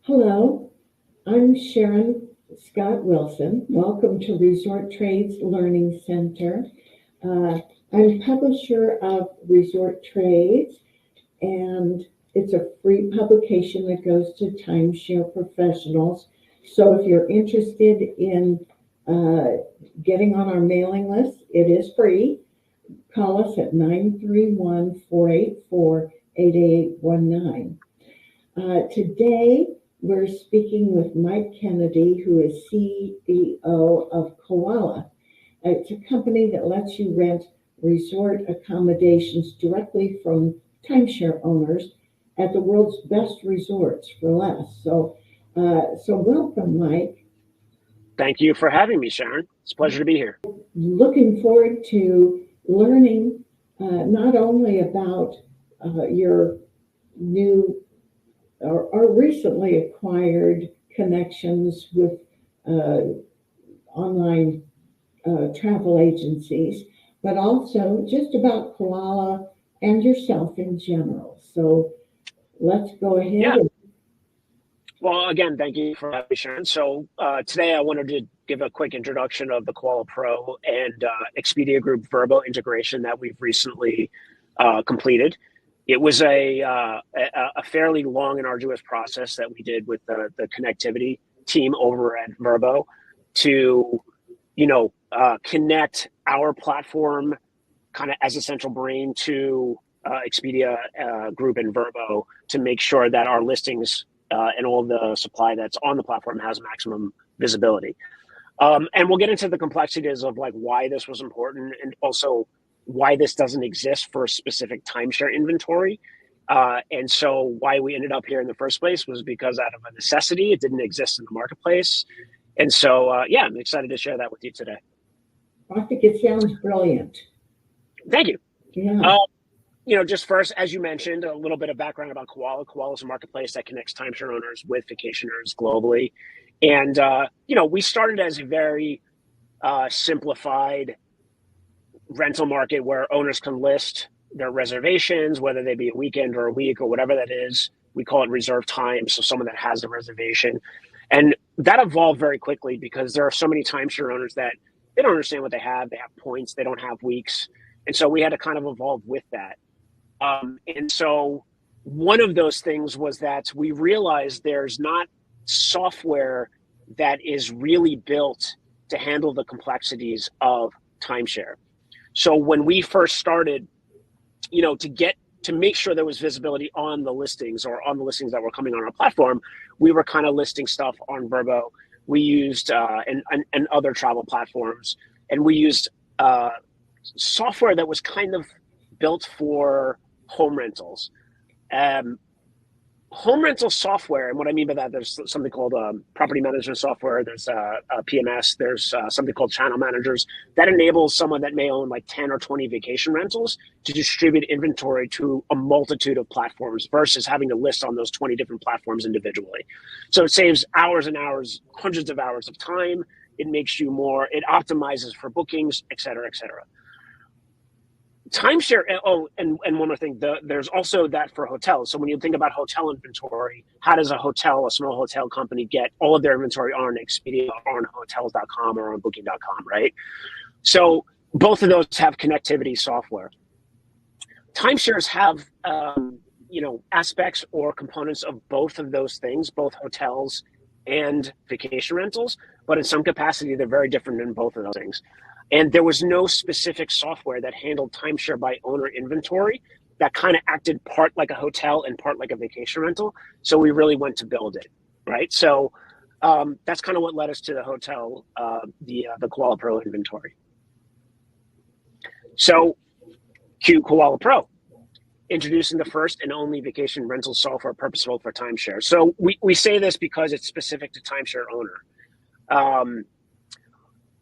Hello, I'm Sharon Scott Wilson. Welcome to Resort Trades Learning Center. I'm publisher of Resort Trades, and it's a free publication that goes to timeshare professionals. So if you're interested in getting on our mailing list, it is free. Call us at 931-484-8819. Today, we're speaking with Mike Kennedy, who is CEO of KOALA. It's a company that lets you rent resort accommodations directly from timeshare owners at the world's best resorts for less. So welcome, Mike. Thank you for having me, Sharon. It's a pleasure to be here. Looking forward to learning not only about your new or recently acquired connections with online travel agencies, but also just about KOALA and yourself in general. So let's go ahead. Yeah. Well, again, thank you for having me, Sharon. So today I wanted to give a quick introduction of the KOALA Pro and Expedia Group Vrbo integration that we've recently completed. It was a fairly long and arduous process that we did with the connectivity team over at Vrbo to, connect our platform kind of as a central brain to Expedia Group and Vrbo to make sure that our listings and all the supply that's on the platform has maximum visibility. And we'll get into the complexities of like why this was important and also why this doesn't exist for specific timeshare inventory. And so why we ended up here in the first place was because out of a necessity, it didn't exist in the marketplace. And so, I'm excited to share that with you today. I think it sounds brilliant. Thank you. Yeah. Just first, as you mentioned, a little bit of background about KOALA. KOALA is a marketplace that connects timeshare owners with vacationers globally. And, we started as a very simplified rental market where owners can list their reservations, whether they be a weekend or a week or whatever that is. We call it reserve time, so someone that has a reservation. And that evolved very quickly because there are so many timeshare owners that they don't understand what they have. They have points, they don't have weeks. And so we had to kind of evolve with that. And so one of those things was that we realized there's not software that is really built to handle the complexities of timeshare. So when we first started, to make sure there was visibility on the listings or on the listings that were coming on our platform, we were kind of listing stuff on Vrbo. We used and other travel platforms, and we used software that was kind of built for home rentals. Home rental software, and what I mean by that, there's something called property management software, there's PMS, there's something called channel managers that enables someone that may own like 10 or 20 vacation rentals to distribute inventory to a multitude of platforms versus having to list on those 20 different platforms individually. So it saves hours and hours, hundreds of hours of time. It makes you it optimizes for bookings, et cetera, et cetera. Timeshare, and one more thing, there's also that for hotels. So when you think about hotel inventory, how does a small hotel company get all of their inventory on Expedia or on hotels.com or on booking.com, right? So both of those have connectivity software. Timeshares have, aspects or components of both of those things, both hotels and vacation rentals, but in some capacity, they're very different in both of those things. And there was no specific software that handled timeshare by owner inventory that kind of acted part like a hotel and part like a vacation rental. So we really went to build it, right? So that's kind of what led us to the hotel, the KOALA Pro inventory. So KOALA Pro, introducing the first and only vacation rental software purpose-built for timeshare. So we say this because it's specific to timeshare owner.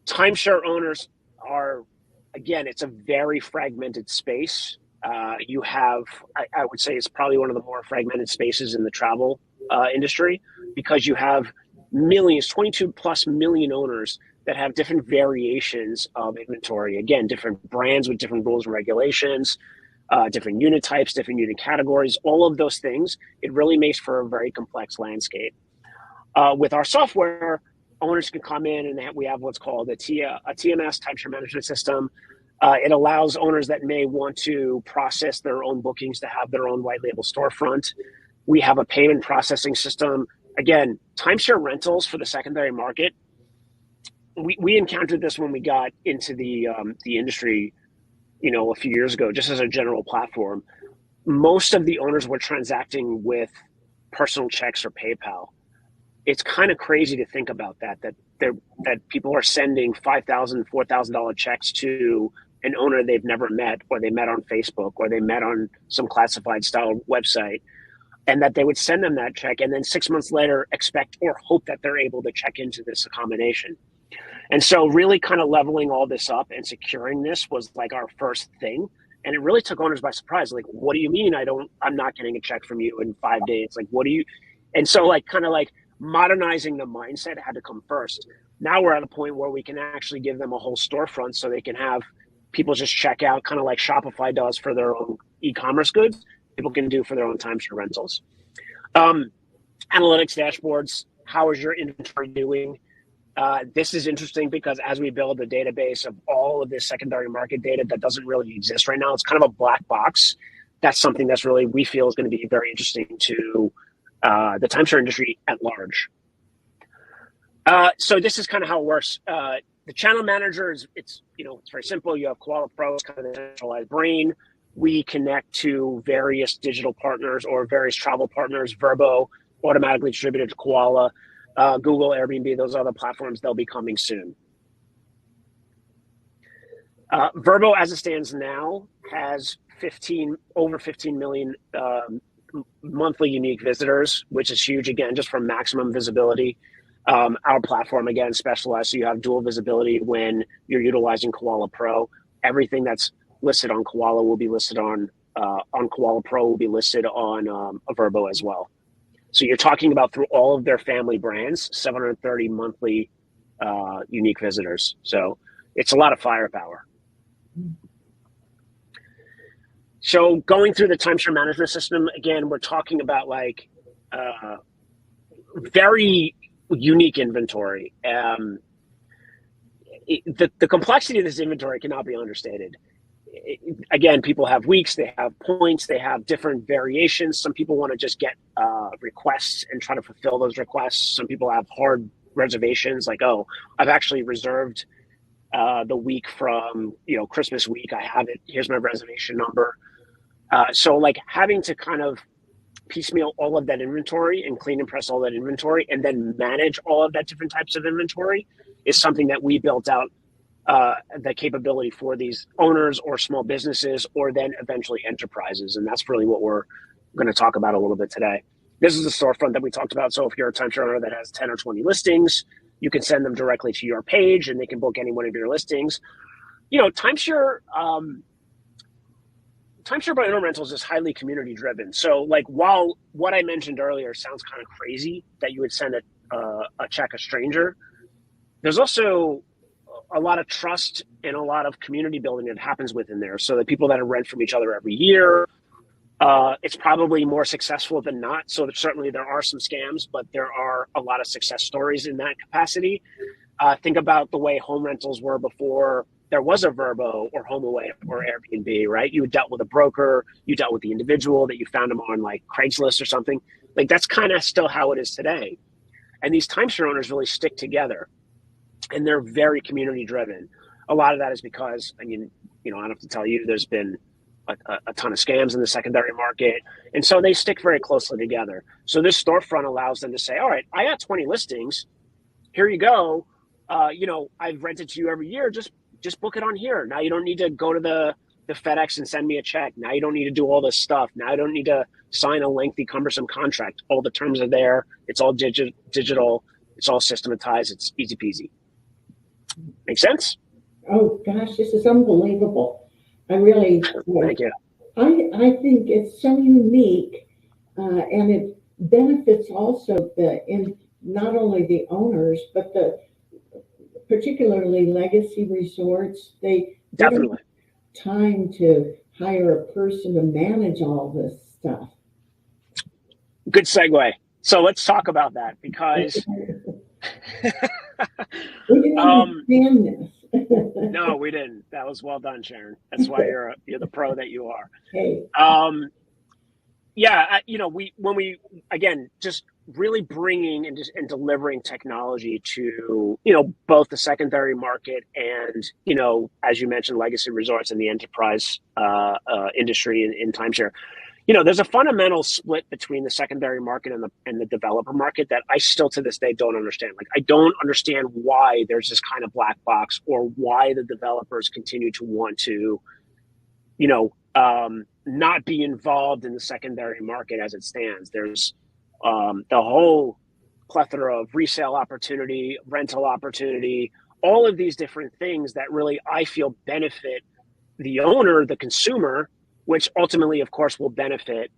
Timeshare owners are, again, it's a very fragmented space. You have, I would say it's probably one of the more fragmented spaces in the travel industry because you have millions, 22 plus million owners that have different variations of inventory. Again, different brands with different rules and regulations, different unit types, different unit categories, all of those things. It really makes for a very complex landscape. With our software, owners can come in and we have what's called a TMS, timeshare management system. It allows owners that may want to process their own bookings to have their own white label storefront. We have a payment processing system. Again, timeshare rentals for the secondary market. We encountered this when we got into the industry, a few years ago, just as a general platform. Most of the owners were transacting with personal checks or PayPal. It's kind of crazy to think about that people are sending $5,000, $4,000 checks to an owner they've never met, or they met on Facebook, or they met on some classified style website, and that they would send them that check and then 6 months later expect or hope that they're able to check into this accommodation. And so really kind of leveling all this up and securing this was like our first thing. And it really took owners by surprise. Like, what do you mean I'm not getting a check from you in 5 days? Like, what do you? And so kind of modernizing the mindset had to come first. Now we're at a point where we can actually give them a whole storefront so they can have people just check out, kind of like Shopify does for their own e-commerce goods. People can do for their own timeshare rentals. Analytics dashboards. How is your inventory doing? This is interesting because as we build a database of all of this secondary market data that doesn't really exist right now, it's kind of a black box. That's something that's really, we feel, is going to be very interesting to the timeshare industry at large. So this is kind of how it works. The channel manager it's very simple. You have KOALA Pro, it's kind of the centralized brain. We connect to various digital partners or various travel partners. Vrbo, automatically distributed to KOALA. Google, Airbnb, those other platforms, they'll be coming soon. Vrbo, as it stands now, has over 15 million monthly unique visitors, which is huge, again, just for maximum visibility. Our platform, again, specialized, so you have dual visibility when you're utilizing KOALA Pro. Everything that's listed on KOALA will be listed on KOALA Pro, will be listed on Vrbo as well. So you're talking about, through all of their family brands, 730 monthly unique visitors. So it's a lot of firepower. So going through the timeshare management system, again, we're talking about very unique inventory. The complexity of this inventory cannot be understated. Again, people have weeks, they have points, they have different variations. Some people want to just get requests and try to fulfill those requests. Some people have hard reservations, like, oh, I've actually reserved the week from Christmas week. I have it. Here's my reservation number. So having to kind of piecemeal all of that inventory and clean and press all that inventory and then manage all of that different types of inventory is something that we built out the capability for these owners or small businesses, or then eventually enterprises. And that's really what we're going to talk about a little bit today. This is the storefront that we talked about. So if you're a timeshare owner that has 10 or 20 listings, you can send them directly to your page and they can book any one of your listings. Timeshare by owner rentals is highly community driven. So while what I mentioned earlier sounds kind of crazy that you would send a check a stranger, there's also a lot of trust and a lot of community building that happens within there. So the people that rent from each other every year, it's probably more successful than not. So certainly there are some scams, but there are a lot of success stories in that capacity. Think about the way home rentals were before there was a Vrbo or HomeAway or Airbnb, right? You dealt with a broker, you dealt with the individual that you found them on Craigslist or something. That's kind of still how it is today. And these timeshare owners really stick together, and they're very community driven. A lot of that is because, I don't have to tell you, there's been a ton of scams in the secondary market. And so they stick very closely together. So this storefront allows them to say, all right, I got 20 listings. Here you go. I've rented to you every year. Just book it on here. Now you don't need to go to the FedEx and send me a check. Now you don't need to do all this stuff. Now I don't need to sign a lengthy, cumbersome contract. All the terms are there. It's all digital. It's all systematized. It's easy peasy. Make sense? Oh gosh, this is unbelievable. I really, thank you. I think it's so unique, and it benefits also not only the owners, but particularly legacy resorts. They Definitely don't have time to hire a person to manage all this stuff. Good segue. So let's talk about that, because We didn't understand this. no, we didn't. That was well done, Sharon. That's why you're the pro that you are. Hey. Yeah, when we again just really bringing and delivering technology to both the secondary market and as you mentioned, legacy resorts and the enterprise industry in timeshare. There's a fundamental split between the secondary market and the developer market that I still to this day don't understand. Like, I don't understand why there's this kind of black box, or why the developers continue to want to, not be involved in the secondary market as it stands. There's the whole plethora of resale opportunity, rental opportunity, all of these different things that really I feel benefit the owner, the consumer, which ultimately, of course, will benefit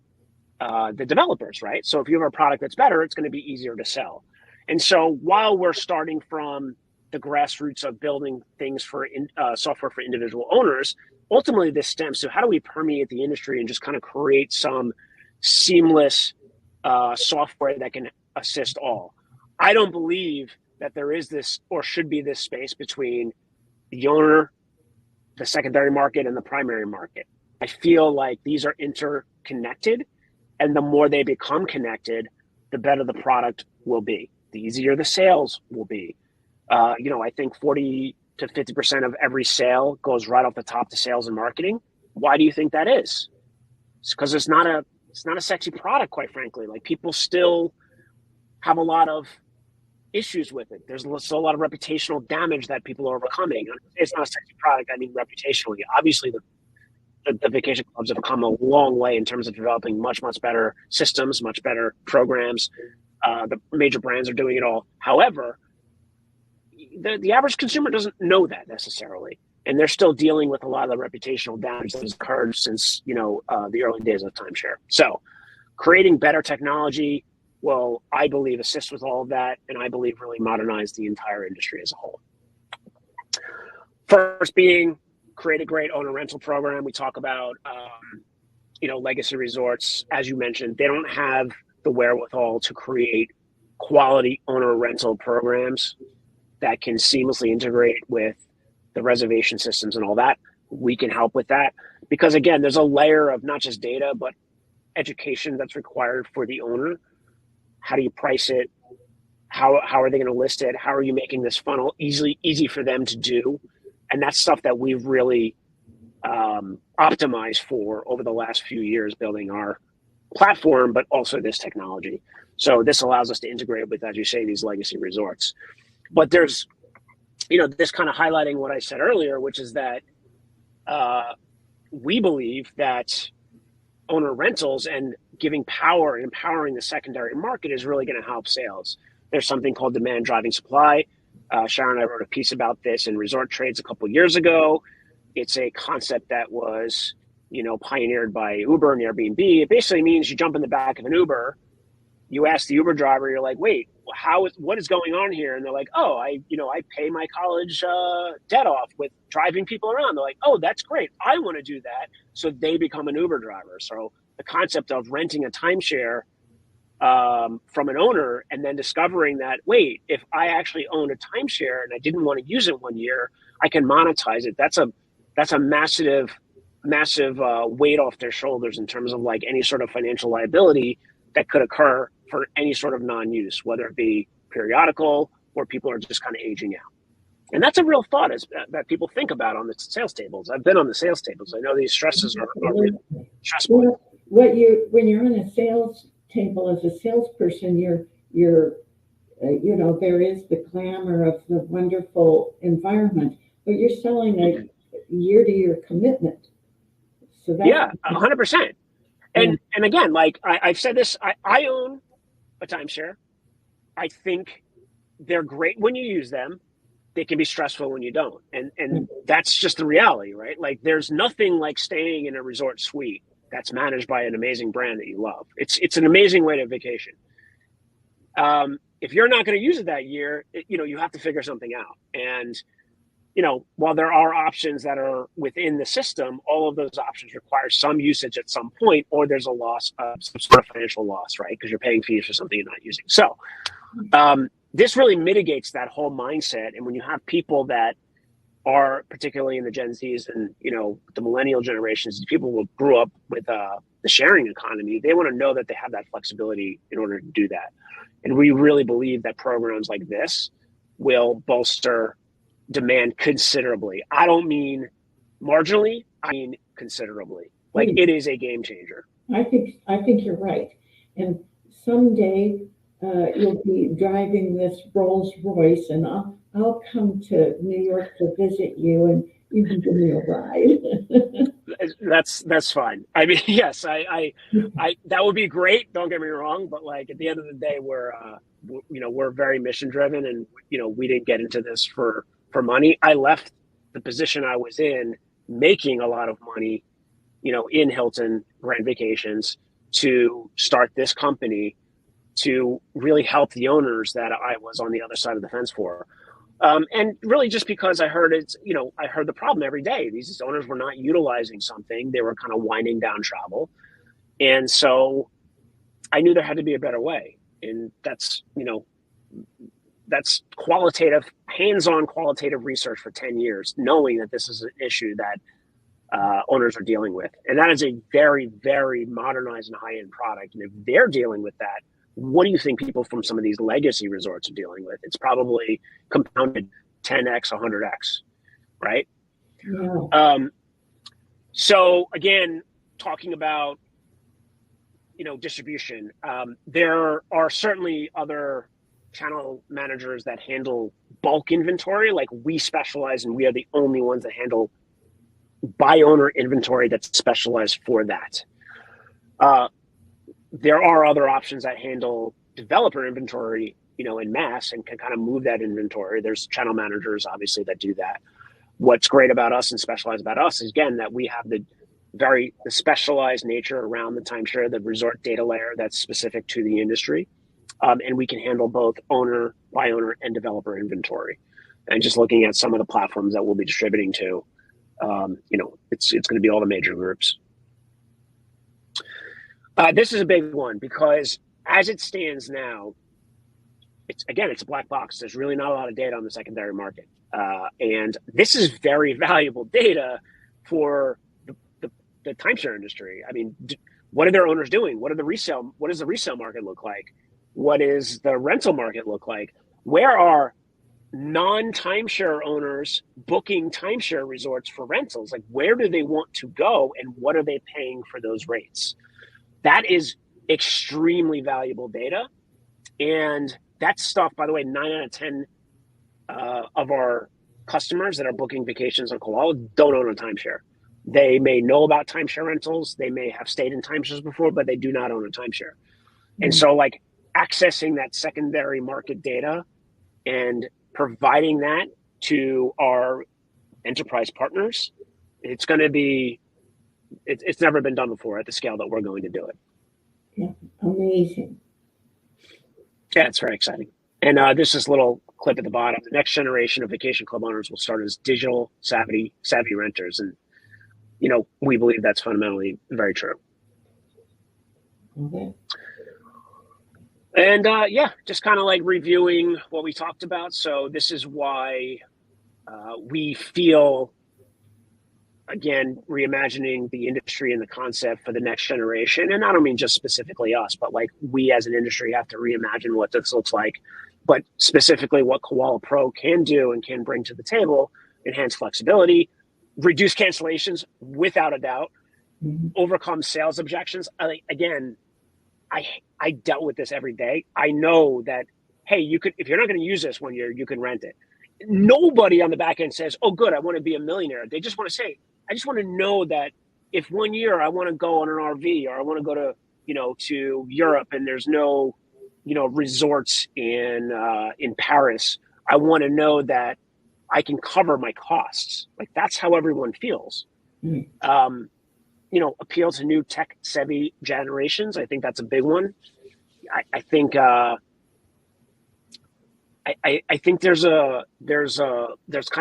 the developers, right? So if you have a product that's better, it's going to be easier to sell. And so while we're starting from the grassroots of building things for software for individual owners, ultimately this stems to how do we permeate the industry and just kind of create some seamless software that can assist all. I don't believe that there is this or should be this space between the owner, the secondary market, and the primary market. I feel like these are interconnected, and the more they become connected, the better the product will be. The easier the sales will be. I think 40 to 50% of every sale goes right off the top to sales and marketing. Why do you think that is? It's because it's not a sexy product, quite frankly. Like, people still have a lot of issues with it. There's still a lot of reputational damage that people are overcoming. It's not a sexy product. I mean, reputationally. Obviously, the vacation clubs have come a long way in terms of developing much, much better systems, much better programs. The major brands are doing it all. However, the average consumer doesn't know that necessarily, and they're still dealing with a lot of the reputational damage that has occurred since the early days of timeshare. So, creating better technology will, I believe, assist with all of that, and I believe really modernize the entire industry as a whole. First being, create a great owner rental program. We talk about legacy resorts, as you mentioned, they don't have the wherewithal to create quality owner rental programs that can seamlessly integrate with the reservation systems and all that. We can help with that, because again, there's a layer of not just data, but education that's required for the owner. How do you price it? How are they going to list it? How are you making this funnel easy for them to do? And that's stuff that we've really optimized for over the last few years, building our platform, but also this technology. So this allows us to integrate with, as you say, these legacy resorts. But there's, this kind of highlighting what I said earlier, which is that we believe that owner rentals and giving power and empowering the secondary market is really going to help sales. There's something called demand driving supply. Sharon and I wrote a piece about this in Resort Trades a couple of years ago. It's a concept that was, pioneered by Uber and Airbnb. It basically means you jump in the back of an Uber, you ask the Uber driver, you're like, wait, what is going on here? And they're like, oh, I pay my college debt off with driving people around. They're like, oh, that's great. I want to do that. So they become an Uber driver. So the concept of renting a timeshare from an owner and then discovering that, wait, if I actually own a timeshare and I didn't want to use it 1 year, I can monetize it. That's a massive weight off their shoulders in terms of like any sort of financial liability that could occur for any sort of non-use, whether it be periodical or people are just kind of aging out. And that's a real thought that people think about on the sales tables. I've been on the sales tables. I know these stresses are really stressful. When you're on a sales table as a salesperson, you're there is the glamour of the wonderful environment, but you're selling a year-to-year commitment. So that's 100%. And again, like I've said this, I own a timeshare. I think they're great when you use them. They can be stressful when you don't. And that's just the reality, right? Like, there's nothing like staying in a resort suite that's managed by an amazing brand that you love. It's an amazing way to vacation. If you're not going to use it that year, you have to figure something out. And, while there are options that are within the system, all of those options require some usage at some point, or there's a loss of some sort of financial loss, right? Because you're paying fees for something you're not using. So this really mitigates that whole mindset. And when you have people that are, particularly in the Gen Zs and, the millennial generations, people who grew up with the sharing economy, they want to know that they have that flexibility in order to do that. And we really believe that programs like this will bolster demand considerably. I don't mean marginally, I mean considerably. Like, it is a game changer. I think you're right. And someday you'll be driving this Rolls Royce, and I'll come to New York to visit you, and you can give me a ride. That's fine. I mean, yes, I that would be great. Don't get me wrong, but like, at the end of the day, we're very mission driven, and we didn't get into this for money. I left the position I was in, making a lot of money, in Hilton Grand Vacations, to start this company to really help the owners that I was on the other side of the fence for. And really just because I heard I heard the problem every day. These owners were not utilizing something. They were kind of winding down travel. And so I knew there had to be a better way. And that's qualitative, hands-on qualitative research for 10 years, knowing that this is an issue that owners are dealing with. And that is a very, very modernized and high-end product. And if they're dealing with that, what do you think people from some of these legacy resorts are dealing with? It's probably compounded 10x, 100x, right? Yeah. So again, talking about, distribution, there are certainly other channel managers that handle bulk inventory. Like, we specialize, and we are the only ones that handle by owner inventory that's specialized for that. There are other options that handle developer inventory, in mass, and can kind of move that inventory. There's channel managers, obviously, that do that. What's great about us and specialized about us is, again, that we have the specialized nature around the timeshare, the resort data layer that's specific to the industry. And we can handle both owner, by owner, and developer inventory. And just looking at some of the platforms that we'll be distributing to, it's going to be all the major groups. This is a big one because as it stands now, it's a black box. There's really not a lot of data on the secondary market. And this is very valuable data for the timeshare industry. I mean, what are their owners doing? What does the resale market look like? What is the rental market look like? Where are non-timeshare owners booking timeshare resorts for rentals? Like, where do they want to go, and what are they paying for those rates? That is extremely valuable data. And that stuff, by the way, 9 out of 10 of our customers that are booking vacations on KOALA don't own a timeshare. They may know about timeshare rentals. They may have stayed in timeshares before, but they do not own a timeshare. Mm-hmm. And so, like, accessing that secondary market data and providing that to our enterprise partners, it's going to be, it's never been done before at the scale that we're going to do it. Yeah, amazing. Yeah, it's very exciting. And this is a little clip at the bottom. The next generation of vacation club owners will start as digital savvy renters. And, we believe that's fundamentally very true. Okay. And just kind of like reviewing what we talked about. So this is why we feel, again, reimagining the industry and the concept for the next generation. And I don't mean just specifically us, but like, we as an industry have to reimagine what this looks like, but specifically what KOALA Pro can do and can bring to the table: enhance flexibility, reduce cancellations without a doubt, mm-hmm. overcome sales objections. I dealt with this every day. I know that, hey, you could, if you're not going to use this 1 year, you can rent it. Nobody on the back end says, oh, good, I want to be a millionaire. They just want to say, I just want to know that if 1 year I want to go on an RV, or I want to go to, to Europe, and there's no, resorts in Paris, I want to know that I can cover my costs. Like, that's how everyone feels. Mm-hmm. Appeal to new tech savvy generations. I think that's a big one. I think I think there's kind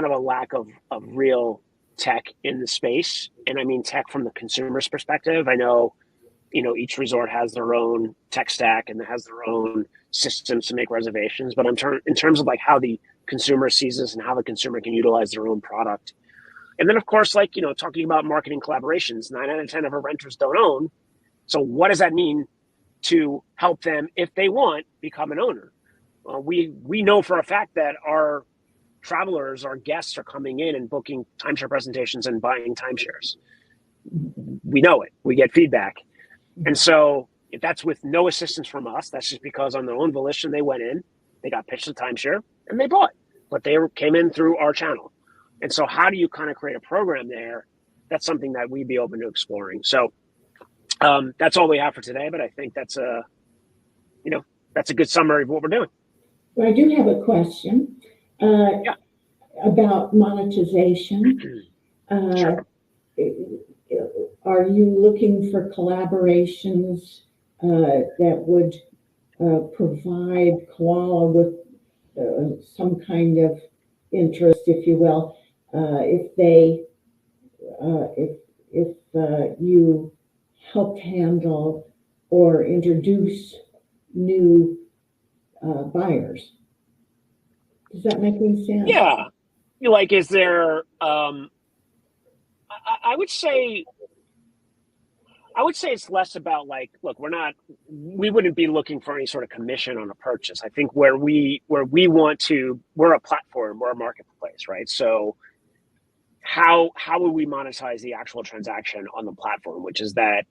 of a lack of real tech in the space, and I mean tech from the consumer's perspective. I know, each resort has their own tech stack and has their own systems to make reservations, but in terms of like how the consumer sees this and how the consumer can utilize their own product. And then of course, like, talking about marketing collaborations, 9 out of 10 of our renters don't own. So what does that mean to help them, if they want, become an owner? We know for a fact that our travelers, our guests are coming in and booking timeshare presentations and buying timeshares. We know it. We get feedback. And so if that's with no assistance from us, that's just because on their own volition, they went in, they got pitched a timeshare and they bought, but they came in through our channel. And so how do you kind of create a program there? That's something that we'd be open to exploring. So that's all we have for today, but I think that's a good summary of what we're doing. Well, I do have a question about monetization. Sure. Are you looking for collaborations that would provide KOALA with some kind of interest, if you will, if you helped handle or introduce new buyers? Does that make any sense? Yeah. Like, is there? I would say it's less about like, look, we wouldn't be looking for any sort of commission on a purchase. I think where we want to, we're a platform, we're a marketplace, right? So how would we monetize the actual transaction on the platform, which is that,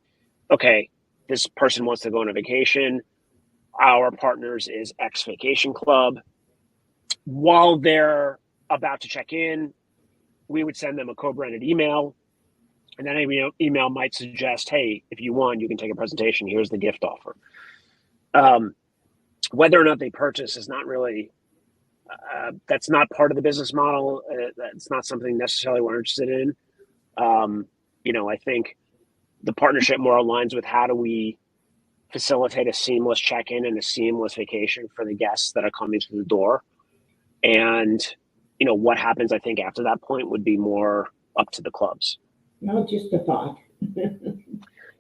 okay, this person wants to go on a vacation. Our partners is X Vacation Club. While they're about to check in, we would send them a co-branded email. And then email might suggest, hey, if you want, you can take a presentation. Here's the gift offer. Whether or not they purchase is not really, that's not part of the business model. That's not something necessarily we're interested in. I think the partnership more aligns with how do we facilitate a seamless check-in and a seamless vacation for the guests that are coming through the door. And, what happens, I think, after that point would be more up to the clubs. Not just a thought.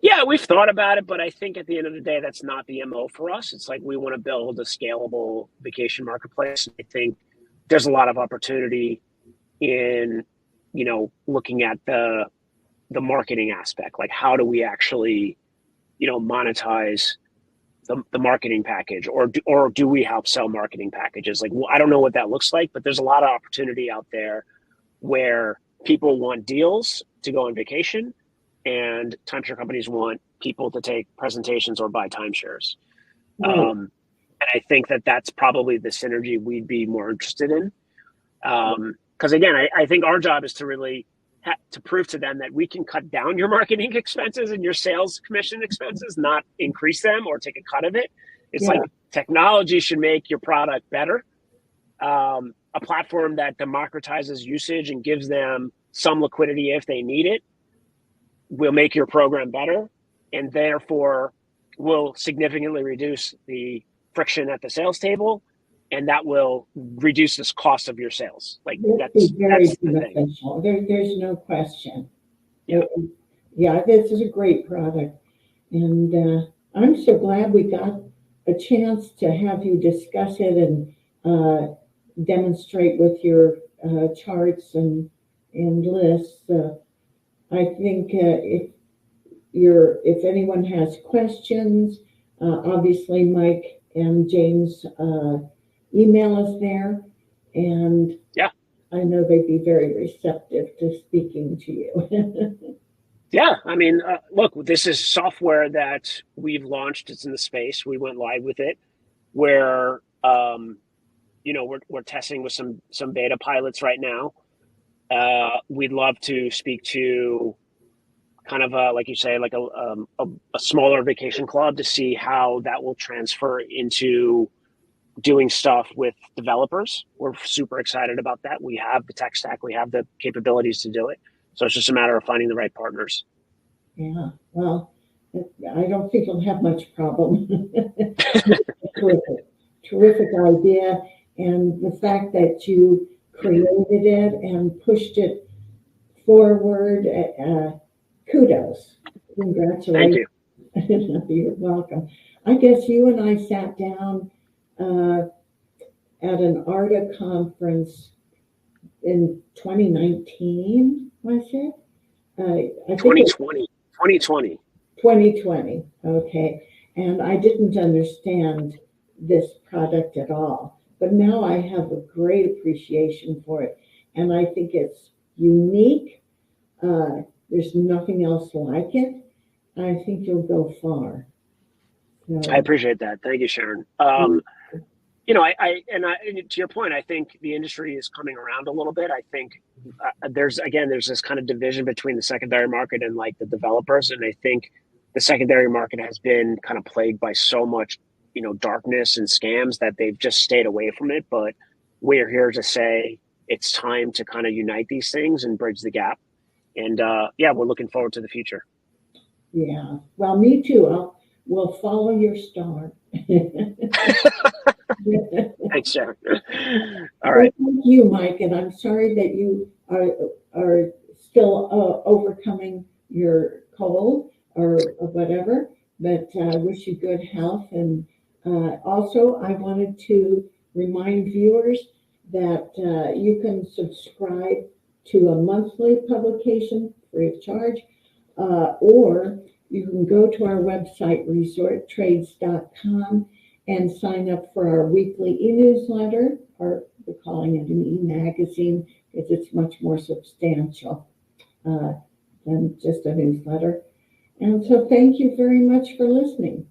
Yeah, we've thought about it, but I think at the end of the day, that's not the MO for us. It's like we want to build a scalable vacation marketplace. I think there's a lot of opportunity in, looking at the marketing aspect. Like, how do we actually, monetize the marketing package, or do we help sell marketing packages? Like, I don't know what that looks like, but there's a lot of opportunity out there where people want deals to go on vacation, and timeshare companies want people to take presentations or buy timeshares. Right. And I think that that's probably the synergy we'd be more interested in. Because again, I think our job is to really to prove to them that we can cut down your marketing expenses and your sales commission expenses, not increase them or take a cut of it. It's like technology should make your product better. A platform that democratizes usage and gives them some liquidity if they need it will make your program better, and therefore will significantly reduce the friction at the sales table, and that will reduce this cost of your sales. Like that's very beneficial. There's no question. Yeah, this is a great product, and I'm so glad we got a chance to have you discuss it and demonstrate with your charts and lists. I think if anyone has questions, obviously Mike and James' email is there, and I know they'd be very receptive to speaking to you. Yeah, I mean, look, this is software that we've launched. It's in the space. We went live with it, where we're testing with some beta pilots right now. We'd love to speak to kind of like you say, like a smaller vacation club to see how that will transfer into doing stuff with developers. We're super excited about that. We have the tech stack, we have the capabilities to do it. So it's just a matter of finding the right partners. Yeah, well, I don't think you'll have much problem. Terrific idea. and the fact that you created it and pushed it forward. Kudos. Congratulations. Thank you. You're welcome. I guess you and I sat down at an ARTA conference in 2019, was it? I think 2020. 2020. 2020, okay. And I didn't understand this product at all, but now I have a great appreciation for it. And I think it's unique. There's nothing else like it. I think you'll go far. So, I appreciate that. Thank you, Sharon. And to your point, I think the industry is coming around a little bit. I think there's this kind of division between the secondary market and like the developers. And I think the secondary market has been kind of plagued by so much, darkness and scams that they've just stayed away from it. But we're here to say it's time to kind of unite these things and bridge the gap. And we're looking forward to the future. Yeah. Well, me too. We'll follow your star. Thanks, Sharon. All right. Well, thank you, Mike, and I'm sorry that you are still overcoming your cold or whatever, but I wish you good health. And also, I wanted to remind viewers that you can subscribe to a monthly publication free of charge, or you can go to our website, resorttrades.com, and sign up for our weekly e-newsletter, or we're calling it an e-magazine because it's much more substantial than just a newsletter. And so thank you very much for listening.